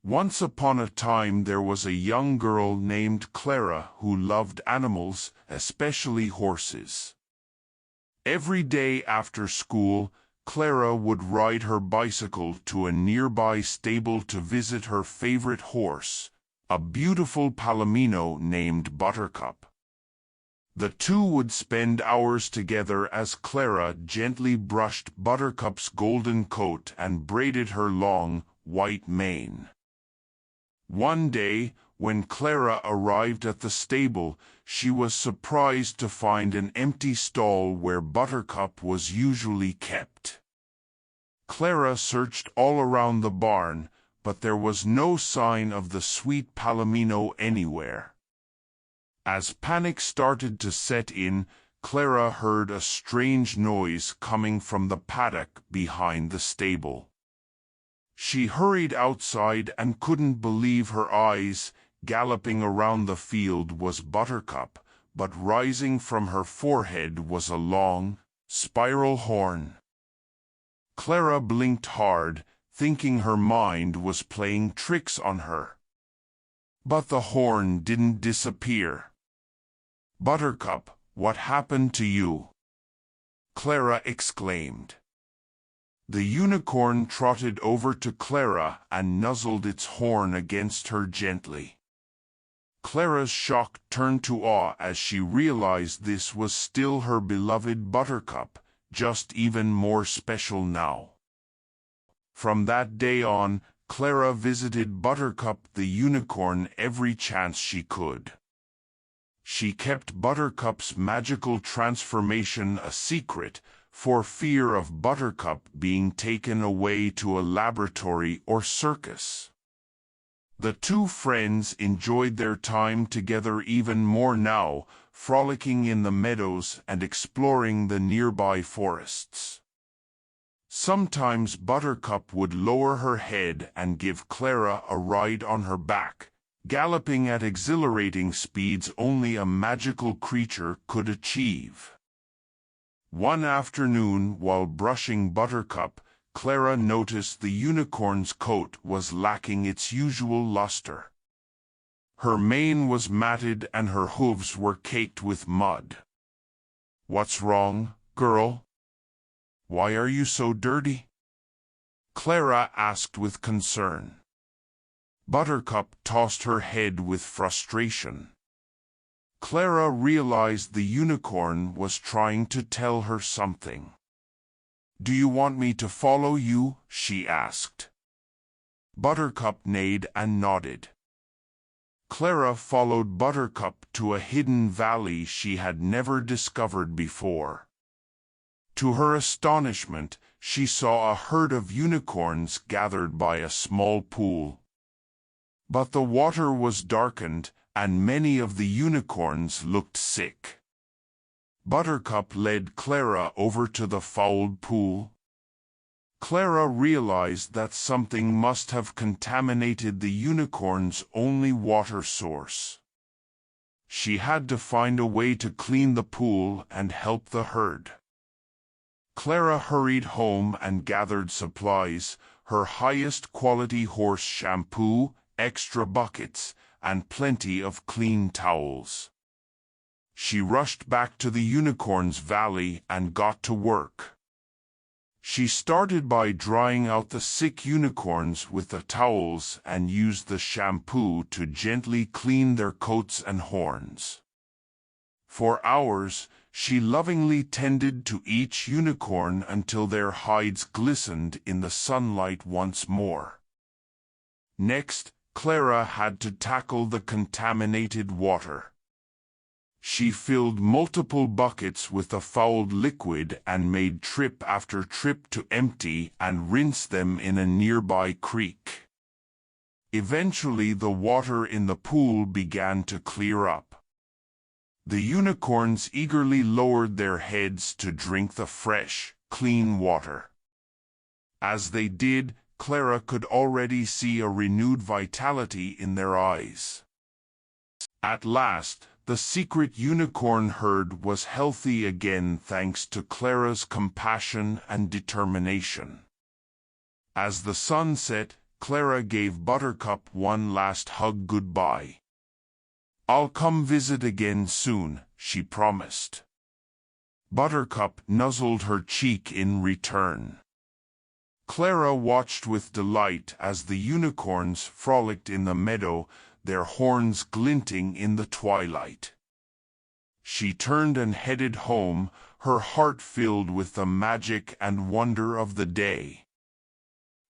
Once upon a time there was a young girl named Clara who loved animals, especially horses. Every day after school, Clara would ride her bicycle to a nearby stable to visit her favorite horse, a beautiful palomino named Buttercup. The two would spend hours together as Clara gently brushed Buttercup's golden coat and braided her long, white mane. One day, when Clara arrived at the stable, she was surprised to find an empty stall where Buttercup was usually kept. Clara searched all around the barn, but there was no sign of the sweet palomino anywhere. As panic started to set in, Clara heard a strange noise coming from the paddock behind the stable. She hurried outside and couldn't believe her eyes. Galloping around the field was Buttercup, but rising from her forehead was a long, spiral horn. Clara blinked hard, thinking her mind was playing tricks on her. But the horn didn't disappear. "Buttercup, what happened to you?" Clara exclaimed. The unicorn trotted over to Clara and nuzzled its horn against her gently. Clara's shock turned to awe as she realized this was still her beloved Buttercup, just even more special now. From that day on, Clara visited Buttercup the unicorn every chance she could. She kept Buttercup's magical transformation a secret, for fear of Buttercup being taken away to a laboratory or circus. The two friends enjoyed their time together even more now, frolicking in the meadows and exploring the nearby forests. Sometimes Buttercup would lower her head and give Clara a ride on her back, galloping at exhilarating speeds only a magical creature could achieve. One afternoon, while brushing Buttercup, Clara noticed the unicorn's coat was lacking its usual luster. Her mane was matted and her hooves were caked with mud. "What's wrong, girl? Why are you so dirty?" Clara asked with concern. Buttercup tossed her head with frustration. Clara realized the unicorn was trying to tell her something. "Do you want me to follow you?" she asked. Buttercup neighed and nodded. Clara followed Buttercup to a hidden valley she had never discovered before. To her astonishment, she saw a herd of unicorns gathered by a small pool. But the water was darkened, and many of the unicorns looked sick. Buttercup led Clara over to the fouled pool. Clara realized that something must have contaminated the unicorn's only water source. She had to find a way to clean the pool and help the herd. Clara hurried home and gathered supplies, her highest quality horse shampoo, extra buckets, and plenty of clean towels. She rushed back to the unicorn's valley and got to work. She started by drying out the sick unicorns with the towels and used the shampoo to gently clean their coats and horns. For hours, she lovingly tended to each unicorn until their hides glistened in the sunlight once more. Next, Clara had to tackle the contaminated water. She filled multiple buckets with the fouled liquid and made trip after trip to empty and rinse them in a nearby creek. Eventually the water in the pool began to clear up. The unicorns eagerly lowered their heads to drink the fresh, clean water. As they did, Clara could already see a renewed vitality in their eyes. At last, the secret unicorn herd was healthy again thanks to Clara's compassion and determination. As the sun set, Clara gave Buttercup one last hug goodbye. "I'll come visit again soon," she promised. Buttercup nuzzled her cheek in return. Clara watched with delight as the unicorns frolicked in the meadow, their horns glinting in the twilight. She turned and headed home, her heart filled with the magic and wonder of the day.